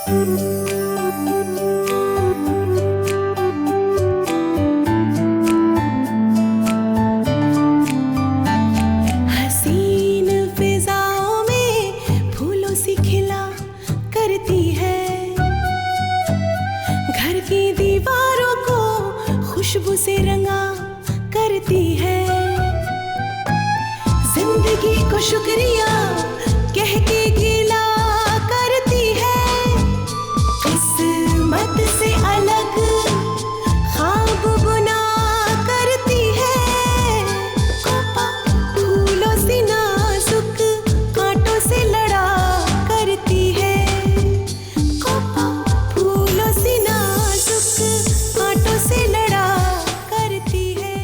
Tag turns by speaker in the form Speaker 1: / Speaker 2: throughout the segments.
Speaker 1: हसीन फिजाओं में फूलों सी खिला करती है, घर की दीवारों को खुशबू से रंगा करती है, जिंदगी को शुक्रिया कह के गिला करती है, किस्मत से अलग ख्वाब बुना करती है, कोपा फूलों से नाजुक कांटों से लड़ा करती है, कोपा फूलों से नाजुक कांटों से लड़ा करती है।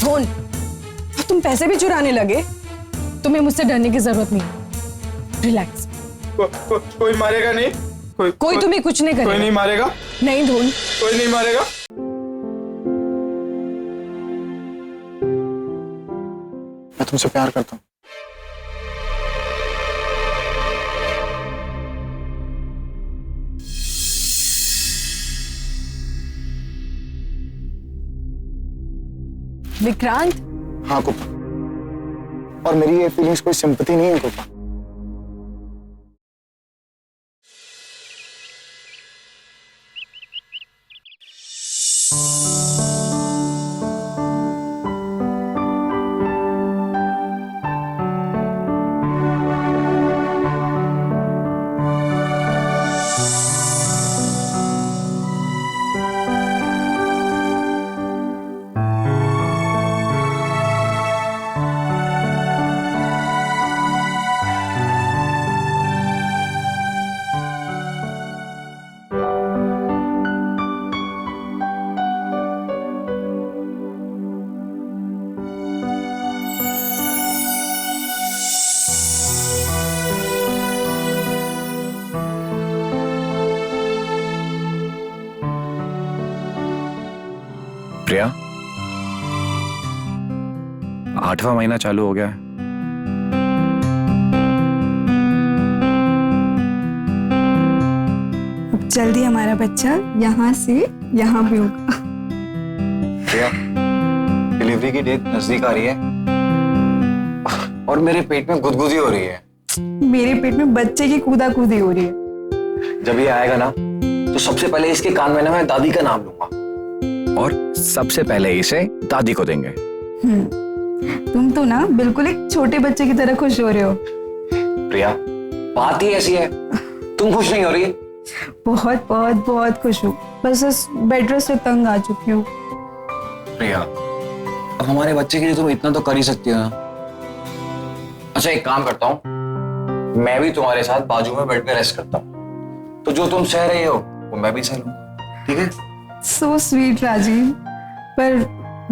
Speaker 2: फोन, अब तुम पैसे भी चुराने लगे? तुम्हें मुझसे डरने की जरूरत नहीं, रिलैक्स।
Speaker 3: कोई मारेगा नहीं?
Speaker 2: कोई तुम्हें कुछ नहीं करेगा।
Speaker 3: कोई नहीं मारेगा?
Speaker 2: नहीं धोन,
Speaker 3: कोई नहीं मारेगा?
Speaker 4: मैं तुमसे प्यार करता हूँ।
Speaker 2: विक्रांत।
Speaker 4: हाँ कोपा, और मेरी ये फीलिंग्स कोई सिंपैथी नहीं है कोपा।
Speaker 5: प्रिया, 8वां महीना चालू हो गया है।
Speaker 6: अब जल्दी हमारा बच्चा यहाँ से यहाँ भी होगा।
Speaker 4: प्रिया, डिलीवरी की डेट नजदीक आ रही है और मेरे पेट में गुदगुदी हो रही है।
Speaker 6: मेरे पेट में बच्चे की कूदाकूदी हो रही है।
Speaker 4: जब ये आएगा ना तो सबसे पहले इसके कान में ना मैं दादी का नाम लूंगा
Speaker 5: और सबसे पहले इसे दादी को देंगे।
Speaker 6: तुम तो ना बिल्कुल एक छोटे बच्चे की तरह खुश हो रहे हो।
Speaker 4: प्रिया, बात ही ऐसी है, तुम खुश नहीं हो रही?
Speaker 6: बहुत बहुत बहुत खुश हूँ, बस इस बेड रेस्ट से तंग आ चुकी हूँ।
Speaker 4: प्रिया, अब हमारे बच्चे के लिए तुम इतना तो कर ही सकती हो ना। अच्छा एक काम करता हूँ, मैं भी तुम्हारे साथ बाजू में बेड पे रेस्ट करता हूँ, तो जो तुम सह रही हो वो मैं भी सह लूंगा, ठीक है?
Speaker 6: सो स्वीट राजीव, पर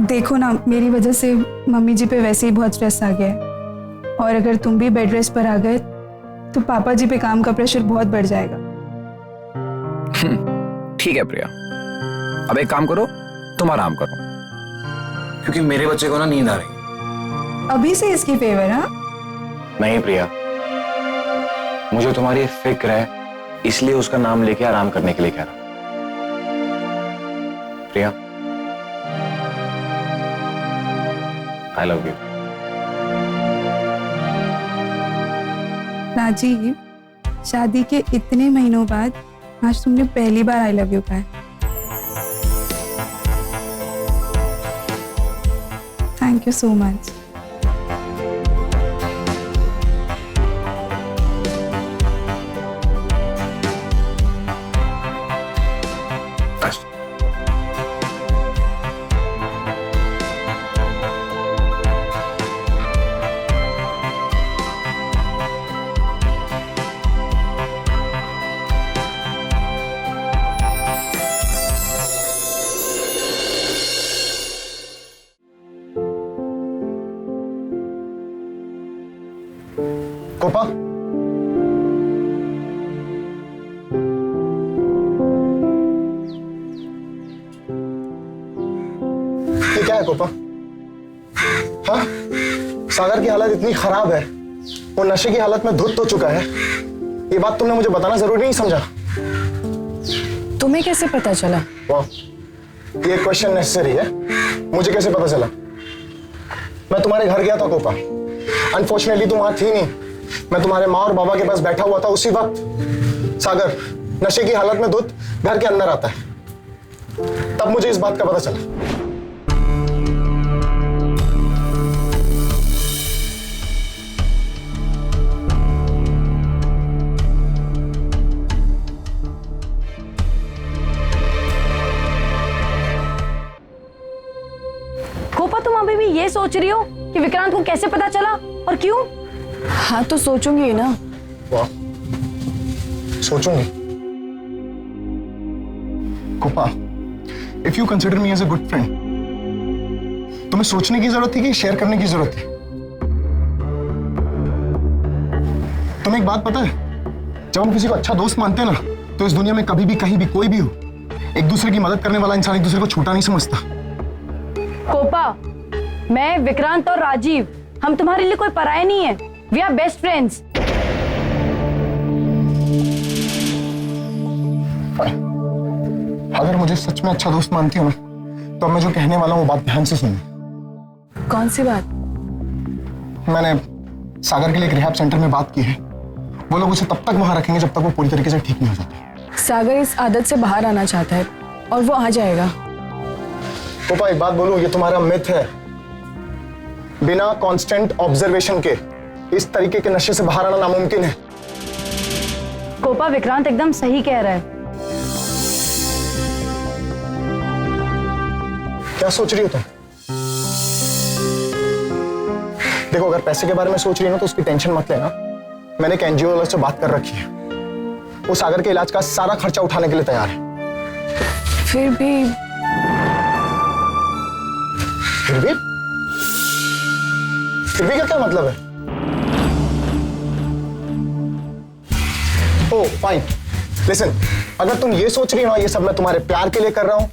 Speaker 6: देखो ना मेरी वजह से मम्मी जी पे वैसे ही बहुत स्ट्रेस आ गया है, और अगर तुम भी बेड रेस्ट पर आ गए तो पापा जी पे काम का प्रेशर बहुत बढ़ जाएगा।
Speaker 5: ठीक है प्रिया, अब एक काम करो, तुम आराम करो,
Speaker 4: क्योंकि मेरे बच्चे को ना नींद आ रही।
Speaker 6: अभी से इसकी फेवर? हाँ
Speaker 4: नहीं प्रिया, मुझे तुम्हारी फिक्र है, इसलिए उसका नाम लेके आराम करने के लिए कह रहा हूं। प्रिया, आई लव यू।
Speaker 6: राजीव, शादी के इतने महीनों बाद आज तुमने पहली बार आई लव यू कहा है। Thank you so much.
Speaker 4: कोपा, ये क्या है कोपा?
Speaker 7: हाँ, सागर की हालत इतनी खराब है, वो नशे की हालत में धुत हो चुका है। ये बात तुमने मुझे बताना जरूरी नहीं समझा?
Speaker 2: तुम्हें कैसे पता चला?
Speaker 7: वाह, ये क्वेश्चन नेसेसरी है। मुझे कैसे पता चला? मैं तुम्हारे घर गया था कोपा। अनफॉर्चुनेटली तुम वहां थी नहीं। मैं तुम्हारे माँ और बाबा के पास बैठा हुआ था। उसी वक्त सागर नशे की हालत में धुत घर के अंदर आता है। तब मुझे इस बात का पता चला।
Speaker 8: कोपा, तुम अभी भी ये सोच रही हो कि विक्रांत को कैसे पता चला और क्यों?
Speaker 2: हाँ तो सोचूंगी ही ना।
Speaker 7: वाह, सोचूंगी। कोपा, if you consider me as a good friend, तुम्हें सोचने की जरूरत थी कि शेयर करने की जरूरत थी? तुम्हें एक बात पता है, जब हम किसी को अच्छा दोस्त मानते हैं ना, तो इस दुनिया में कभी भी कहीं भी कोई भी हो, एक दूसरे की मदद करने वाला इंसान एक दूसरे को छोटा नहीं समझता।
Speaker 8: कोपा, मैं, विक्रांत और राजीव, हम तुम्हारे लिए कोई पराये नहीं है। We are best friends.
Speaker 7: अगर मुझे सच में अच्छा दोस्त मानती हो ना, तो अब मैं जो कहने वाला हूँ वो बात ध्यान से सुनना।
Speaker 2: कौन सी बात?
Speaker 7: मैंने सागर के लिए एक रिहैब सेंटर में बात की है। वो लोग उसे तब तक वहां रखेंगे जब तक वो पूरी तरीके से ठीक नहीं हो जाता।
Speaker 2: सागर इस आदत से बाहर आना चाहता है और वो आ जाएगा।
Speaker 7: पापा, एक बात बोलूं, ये तुम्हारा मिथ है। बिना कांस्टेंट ऑब्जर्वेशन के इस तरीके के नशे से बाहर आना नामुमकिन है।
Speaker 8: कोपा, विक्रांत एकदम सही कह रहा है।
Speaker 7: क्या सोच रही हो तुम? देखो, अगर पैसे के बारे में सोच रही हो ना, तो उसकी टेंशन मत लेना। मैंने एक एनजीओ वाले से बात कर रखी है। वो सागर के इलाज का सारा खर्चा उठाने के लिए तैयार है।
Speaker 2: फिर भी
Speaker 7: का क्या मतलब है? ओह फाइन, लिसन, अगर तुम ये सोच रही हो ये सब मैं तुम्हारे प्यार के लिए कर रहा हूं,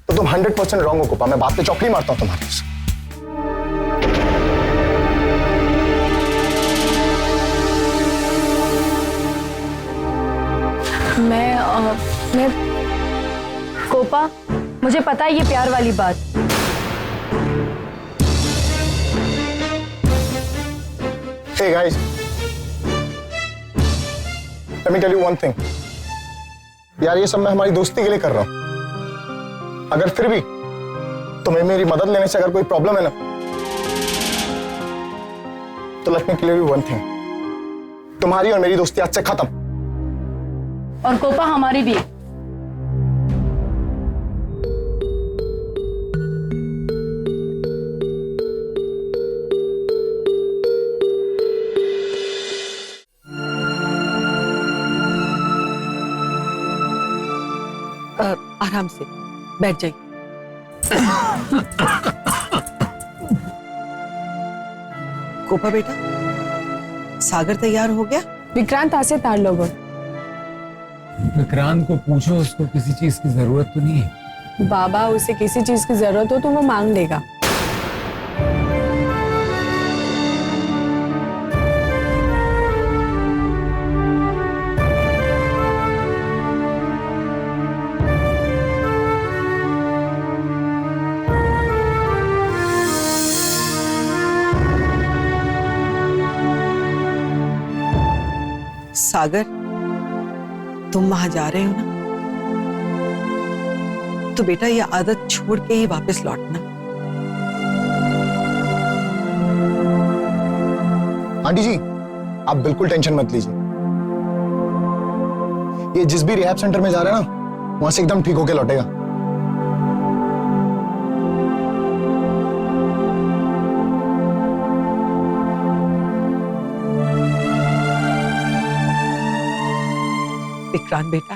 Speaker 7: तो तुम 100% रॉन्ग हो कोपा। मैं बात पे चौकड़ी मारता हूं तुम्हारे से।
Speaker 2: मैं
Speaker 8: कोपा, मुझे पता है ये प्यार वाली बात।
Speaker 7: Hey guys, let me tell you one thing. यार, ये सब मैं हमारी दोस्ती के लिए कर रहा हूं। अगर फिर भी तुम्हें मेरी मदद लेने से अगर कोई प्रॉब्लम है ना, तो let me clear you one thing. तुम्हारी और मेरी दोस्ती आज से खत्म।
Speaker 8: और कोपा, हमारी भी।
Speaker 9: आराम से बैठ जाइए। कोपा बेटा, सागर तैयार हो गया?
Speaker 2: विक्रांत आज से तार लोगों।
Speaker 5: विक्रांत को पूछो, उसको किसी चीज की जरूरत तो नहीं है।
Speaker 2: बाबा, उसे किसी चीज की जरूरत हो तो वो मांग लेगा।
Speaker 9: सागर, तुम वहां जा रहे हो ना, तो बेटा ये आदत छोड़ के ही वापस लौटना।
Speaker 7: आंटी जी, आप बिल्कुल टेंशन मत लीजिए। ये जिस भी रिहैब सेंटर में जा रहा है ना, वहां से एकदम ठीक होके लौटेगा।
Speaker 9: विक्रांत बेटा,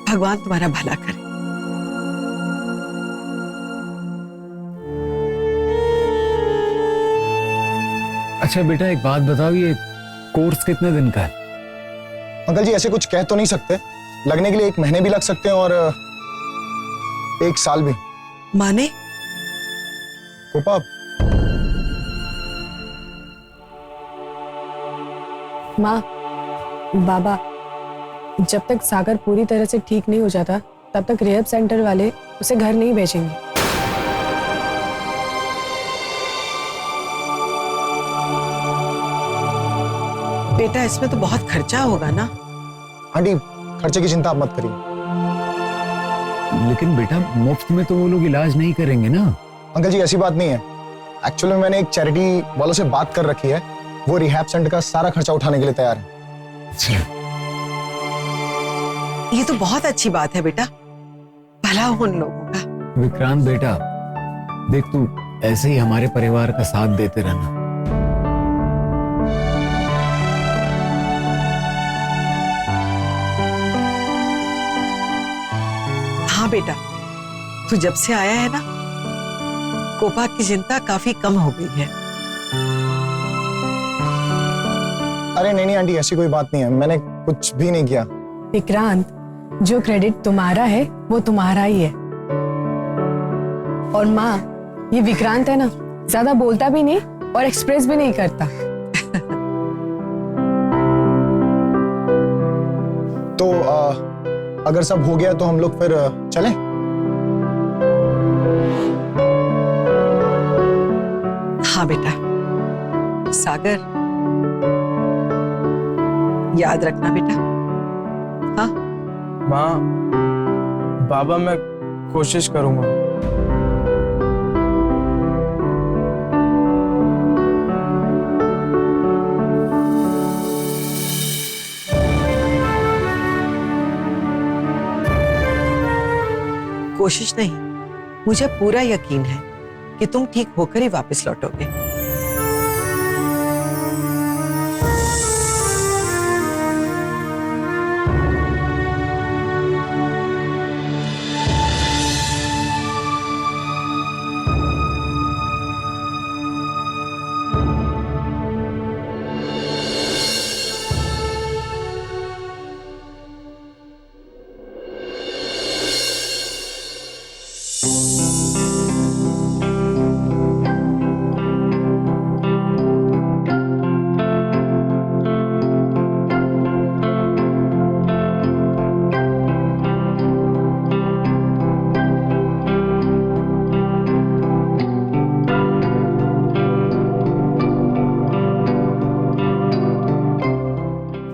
Speaker 9: भगवान तुम्हारा भला करे।
Speaker 5: अच्छा बेटा, एक बात बताओ, ये कोर्स कितने दिन का है?
Speaker 7: अंकल जी, ऐसे कुछ कह तो नहीं सकते। लगने के लिए 1 महीने भी लग सकते हैं और 1 साल भी।
Speaker 9: माने
Speaker 7: कोपा,
Speaker 2: माँ, बाबा, जब तक सागर पूरी तरह से ठीक नहीं हो जाता तब तक रिहैब सेंटर वाले उसे घर नहीं भेजेंगे।
Speaker 9: बेटा इसमें तो बहुत खर्चा होगा ना।
Speaker 7: आंटी खर्चे की चिंता आप मत करिए।
Speaker 5: लेकिन बेटा मुफ्त में तो वो लोग इलाज नहीं करेंगे ना।
Speaker 7: अंकल जी ऐसी बात नहीं है। एक्चुअली मैंने एक चैरिटी वालों से बात कर रखी है, वो रिहैब सेंटर का सारा खर्चा उठाने के लिए तैयार है।
Speaker 9: ये तो बहुत अच्छी बात है बेटा, भला हो उन लोगों का।
Speaker 5: विक्रांत बेटा, देख तू ऐसे ही हमारे परिवार का साथ देते रहना।
Speaker 9: हाँ बेटा, तू जब से आया है ना, कोपा की चिंता काफी कम हो गई है।
Speaker 7: अरे नहीं आंटी, ऐसी कोई बात नहीं है, मैंने कुछ भी नहीं किया।
Speaker 2: विक्रांत, जो क्रेडिट तुम्हारा है वो तुम्हारा ही है। और माँ, ये विक्रांत है ना, ज्यादा बोलता भी नहीं और एक्सप्रेस भी नहीं करता।
Speaker 7: तो अगर सब हो गया तो हम लोग फिर चलें?
Speaker 9: हाँ बेटा, सागर याद रखना बेटा। हाँ
Speaker 3: माँ, बाबा, मैं कोशिश करूंगा।
Speaker 9: कोशिश नहीं, मुझे पूरा यकीन है कि तुम ठीक होकर ही वापस लौटोगे।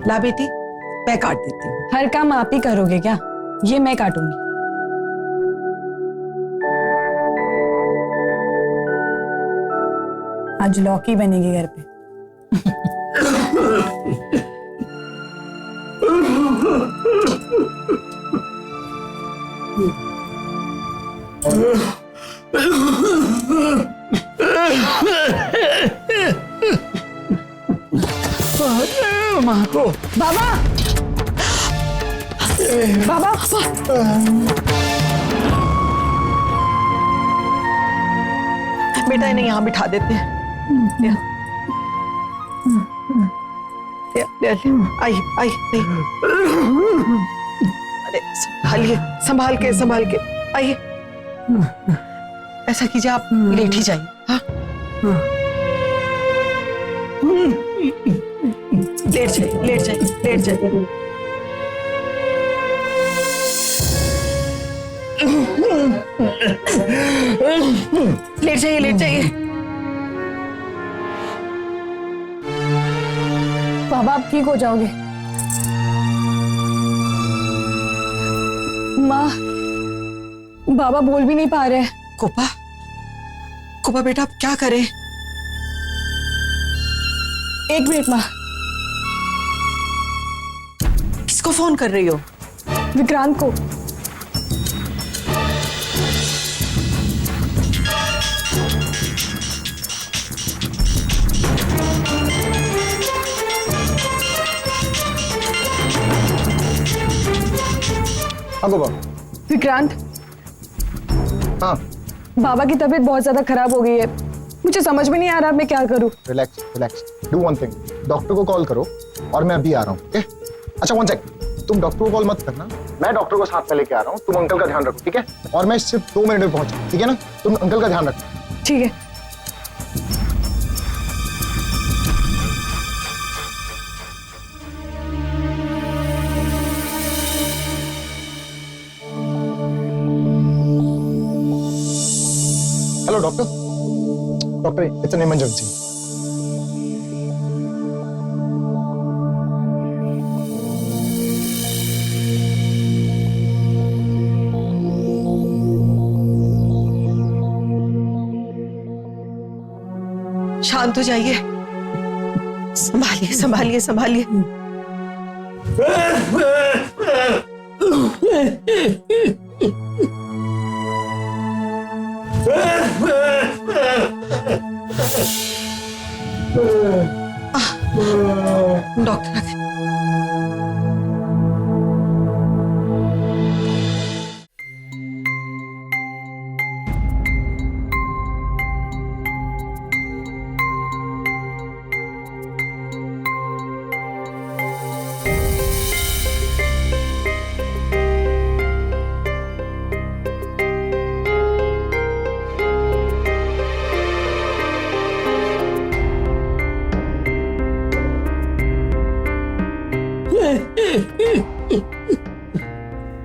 Speaker 9: ला बेटी, मैं काट देती हूँ।
Speaker 2: हर काम आप ही करोगे क्या? ये मैं काटूंगी। आज लौकी बनेगी घर पे।
Speaker 5: माँ को
Speaker 2: बाबा, बाबा,
Speaker 9: बेटा इन्हें यहाँ बिठा देते हैं। ले ले ले, आई आई आई। अरे संभालिए, संभाल के आइए। ऐसा कीजिए, आप लेट ही जाइए। हाँ लेट जाइए। लेट जाइए।
Speaker 2: बाबा आप ठीक हो जाओगे। माँ, बाबा बोल भी नहीं पा रहे।
Speaker 9: कोपा बेटा, अब क्या करें?
Speaker 2: एक मिनट माँ।
Speaker 9: किसको फोन कर रही हो?
Speaker 2: विक्रांत को।
Speaker 7: हाँ गोपा।
Speaker 2: विक्रांत,
Speaker 7: हाँ
Speaker 2: बाबा की तबीयत बहुत ज्यादा खराब हो गई है, मुझे समझ में नहीं आ रहा मैं क्या करूं।
Speaker 7: Relax, do one thing, doctor को कॉल करो और मैं अभी आ रहा हूँ। ओके? अच्छा वन सेकंड, तुम डॉक्टर को कॉल मत करना, मैं डॉक्टर को साथ में लेके आ रहा हूँ। तुम अंकल का ध्यान रखो, ठीक है? और मैं सिर्फ 2 मिनट में पहुंचा, ठीक है ना? तुम अंकल का ध्यान रखो।
Speaker 2: ठीक है।
Speaker 7: Doctor doctor it's an emergency.
Speaker 9: शांत हो जाइए, संभालिए संभालिए संभालिए। डॉक्टर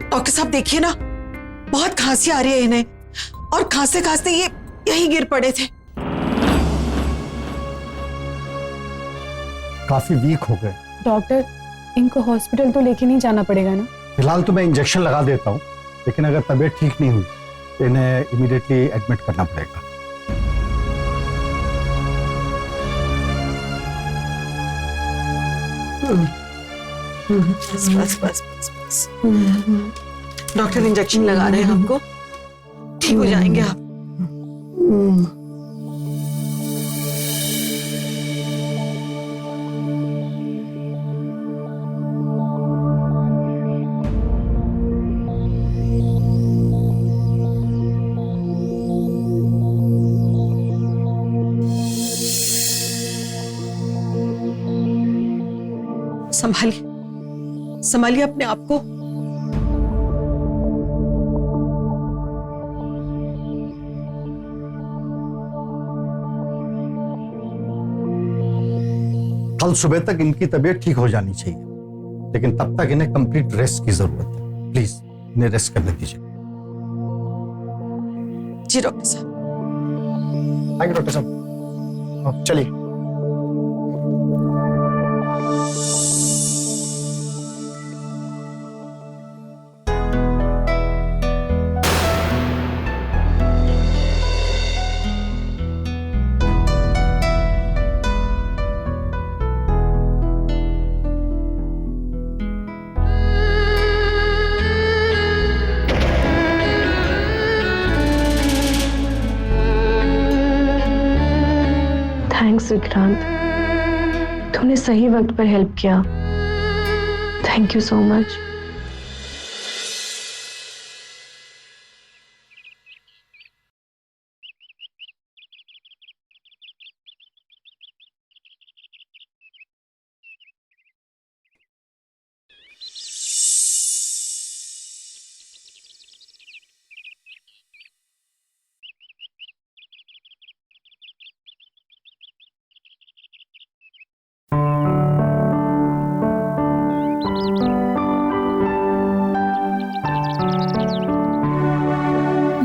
Speaker 9: डॉक्टर साहब देखिए ना, बहुत खांसी आ रही है इन्हें, और खांसते खांसते ये यहीं गिर पड़े थे।
Speaker 5: काफी वीक हो गए।
Speaker 2: डॉक्टर, इनको हॉस्पिटल तो लेके नहीं जाना पड़ेगा ना?
Speaker 5: फिलहाल तो मैं इंजेक्शन लगा देता हूँ, लेकिन अगर तबीयत ठीक नहीं हुई तो इन्हें इमीडिएटली एडमिट करना पड़ेगा।
Speaker 9: बस बस बस बस बस। डॉक्टर इंजेक्शन लगा रहे हैं आपको, ठीक हो जाएंगे आप। संभालिए संभालिए अपने आप को।
Speaker 5: कल सुबह तक इनकी तबीयत ठीक हो जानी चाहिए, लेकिन तब तक इन्हें कंप्लीट रेस्ट की जरूरत है। प्लीज इन्हें रेस्ट करने दीजिए।
Speaker 9: जी डॉक्टर साहब।
Speaker 7: थैंक यू डॉक्टर साहब। चलिए।
Speaker 2: थैंक्स विक्रांत, तूने सही वक्त पर हेल्प किया। Thank you so much.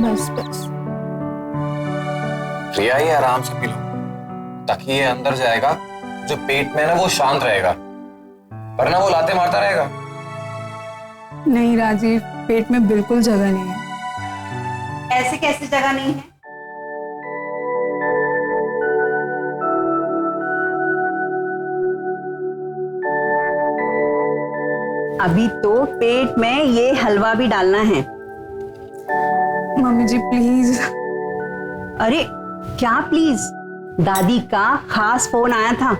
Speaker 2: बस बस
Speaker 4: प्रिया, ये आराम से पी लो, ताकि ये अंदर जाएगा, जो पेट में है ना वो शांत रहेगा, वरना वो लाते मारता रहेगा।
Speaker 6: नहीं राजीव, पेट में बिल्कुल जगह नहीं है।
Speaker 8: ऐसे कैसे जगह नहीं है? अभी तो पेट में ये हलवा भी डालना है।
Speaker 6: Mummy ji please.
Speaker 8: अरे क्या प्लीज? दादी का खास फोन आया था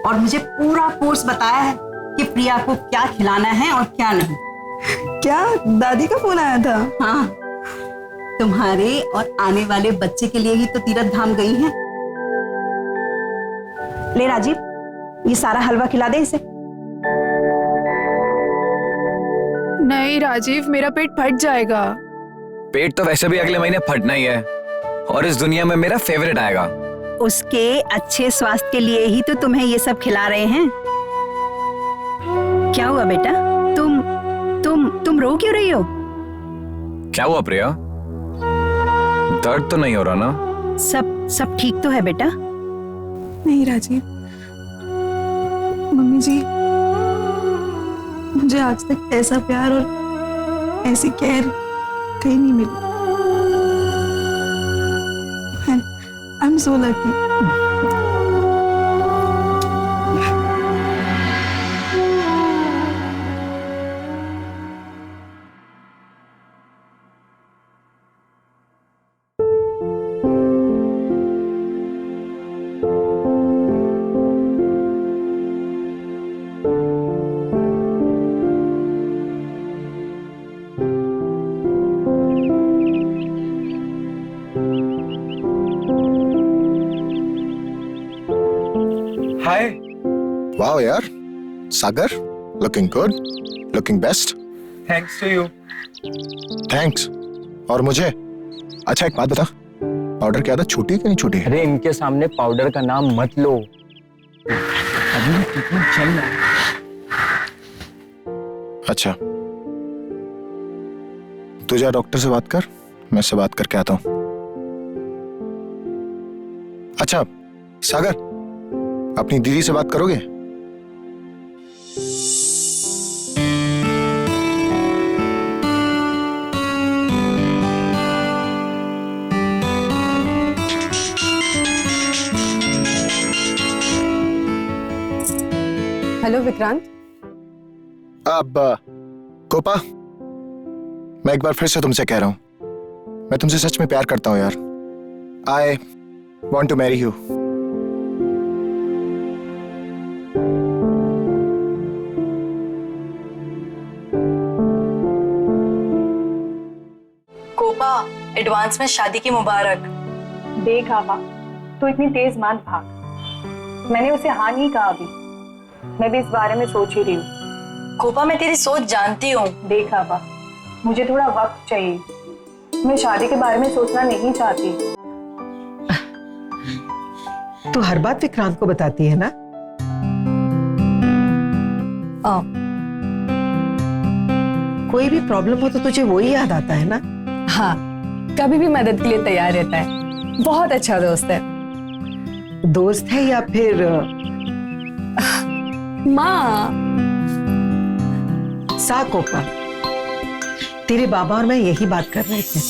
Speaker 8: और मुझे पूरा कोर्स बताया है कि प्रिया को क्या खिलाना है और क्या नहीं।
Speaker 6: क्या दादी का फोन आया था?
Speaker 8: हाँ, तुम्हारे और आने वाले बच्चे के लिए ही तो तीरथ धाम गई हैं। ले राजीव, ये सारा हलवा खिला दे इसे।
Speaker 6: नहीं राजीव, मेरा पेट फट जाएगा।
Speaker 4: पेट तो वैसे भी अगले महीने फटना ही है, और इस दुनिया में मेरा फेवरेट आएगा।
Speaker 8: उसके अच्छे स्वास्थ्य के लिए ही तो तुम्हें ये सब खिला रहे हैं। क्या हुआ बेटा? तुम रो क्यों रही हो?
Speaker 4: क्या हुआ प्रिया?
Speaker 10: दर्द तो नहीं हो रहा ना?
Speaker 8: सब ठीक तो है बेटा?
Speaker 6: नहीं राजीव, मम्मी जी, मुझे आज तक ऐसा प्यार और ऐसी केयर कहीं नहीं मिली। I am so lucky.
Speaker 3: Hi.
Speaker 7: Wow यार, Sagar, looking good, looking best.
Speaker 3: Thanks to you.
Speaker 7: Thanks. और मुझे अच्छा एक बात बता, ऑर्डर क्या था, छुट्टी कि नहीं छुट्टी?
Speaker 3: अरे इनके सामने पाउडर का नाम मत लो, अभी ट्रीटमेंट चल रहा है।
Speaker 7: अच्छा, तू जा डॉक्टर से बात कर, मैं से बात करके आता हूँ। अच्छा सागर, अपनी दीदी से बात करोगे?
Speaker 2: हेलो विक्रांत।
Speaker 7: अब कोपा, मैं एक बार फिर से तुमसे कह रहा हूं, मैं तुमसे सच में प्यार करता हूं यार। I want to marry you.
Speaker 11: कोपा, एडवांस में शादी की मुबारक।
Speaker 12: देख आवा, तू इतनी तेज मत भाग। मैंने उसे हाँ नहीं कहा अभी, मैं भी इस बारे में सोच ही रही हूँ।
Speaker 11: कोपा, मैं तेरी सोच जानती हूँ।
Speaker 12: देख आवा, मुझे थोड़ा वक्त चाहिए, मैं शादी के बारे में सोचना नहीं चाहती।
Speaker 9: तू हर बात विक्रांत को बताती है ना? कोई भी प्रॉब्लम हो तो तुझे वो ही याद आता है ना?
Speaker 2: हाँ, कभी भी मदद के लिए तैयार रहता है। बहुत अच्छा दोस्त है।
Speaker 9: दोस्त है या फिर
Speaker 2: माँ?
Speaker 9: सा कोपा, तेरे बाबा और मैं यही बात कर रहे थे।